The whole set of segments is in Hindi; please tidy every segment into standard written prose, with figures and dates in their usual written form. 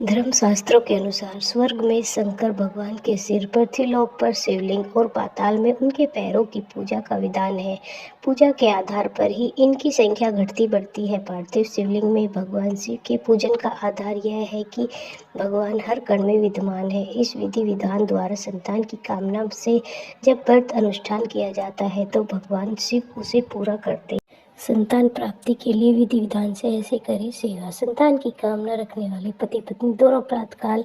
धर्मशास्त्रों के अनुसार स्वर्ग में शंकर भगवान के सिर, पृथ्वीलोक पर शिवलिंग और पाताल में उनके पैरों की पूजा का विधान है। पूजा के आधार पर ही इनकी संख्या घटती बढ़ती है। पार्थिव शिवलिंग में भगवान शिव के पूजन का आधार यह है कि भगवान हर कण में विद्यमान है। इस विधि विधान द्वारा संतान की कामना से जब व्रत अनुष्ठान किया जाता है तो भगवान शिव उसे पूरा करते हैं। संतान प्राप्ति के लिए विधि विधान से ऐसे करें सेवा। संतान की कामना रखने वाले पति पत्नी दोनों प्रातःकाल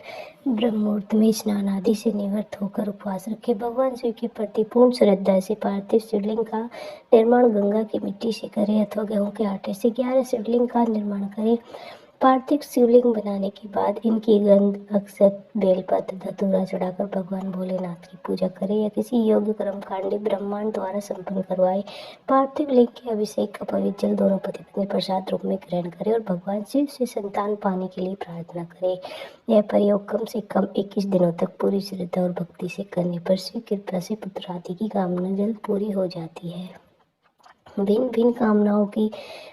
ब्रह्म मुहूर्त में स्नान आदि से निवृत्त होकर उपवास रखें। भगवान शिव के प्रति पूर्ण श्रद्धा से पार्थिव शिवलिंग का निर्माण गंगा की मिट्टी से करें अथवा गेहूं के आटे से 11 शिवलिंग का निर्माण करें। पार्थिव शिवलिंग बनाने के बाद इनकी गंध, अक्षत, बेलपत्र, धतूरा चढ़ाकर भगवान भोलेनाथ की पूजा करें या किसी योग्य कर्मकांडी ब्राह्मण द्वारा संपन्न करवाएं। पार्थिव लिंग के अभिषेक का पवित्र जल दोनों पति पत्नी प्रसाद रूप में ग्रहण करें और भगवान शिव से संतान पाने के लिए प्रार्थना करें। यह प्रयोग कम से कम 21 दिनों तक पूरी श्रद्धा और भक्ति से करने पर शिव कृपा से पुत्र आदि की कामना जल्द पूरी हो जाती है। भिन्न भिन्न कामनाओं की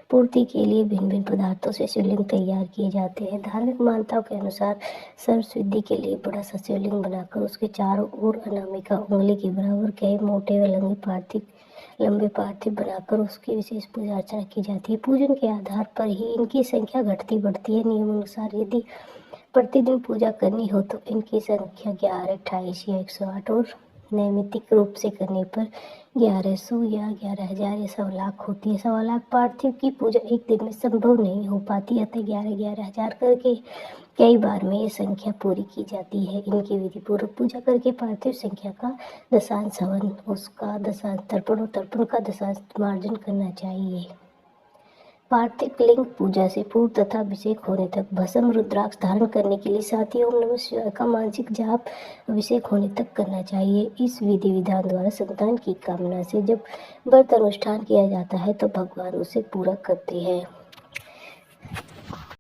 पूर्ति के लिए भिन्न भिन्न पदार्थों से शिवलिंग तैयार किए जाते हैं। धार्मिक मान्यताओं के अनुसार सर्वसिद्धि के लिए बड़ा सा शिवलिंग बनाकर उसके चारों ओर अनामिका उंगली के बराबर कई मोटे व लंबे पार्थिव बनाकर उसकी विशेष पूजा अर्चना की जाती है। पूजन के आधार पर ही इनकी संख्या घटती बढ़ती है। नियमानुसार यदि प्रतिदिन पूजा करनी हो तो इनकी संख्या 11, 28 या 108 और नैमित्तिक रूप से करने पर 1100 या 11,000 या 1,00,000 होती है। 1,00,000 पार्थिव की पूजा एक दिन में संभव नहीं हो पाती, अतः 11,000 करके कई बार में ये संख्या पूरी की जाती है। इनकी विधि पूर्वक पूजा करके पार्थिव संख्या का दशांश हवन, उसका दशांश तर्पण और तर्पण का दशांश मार्जन करना चाहिए। पार्थिव लिंग पूजा से पूर्व तथा अभिषेक होने तक भस्म रुद्राक्ष धारण करने के लिए साथ ही ओम नमः शिवाय का मानसिक जाप अभिषेक होने तक करना चाहिए। इस विधि विधान द्वारा संतान की कामना से जब व्रत अनुष्ठान किया जाता है तो भगवान उसे पूरा करते हैं।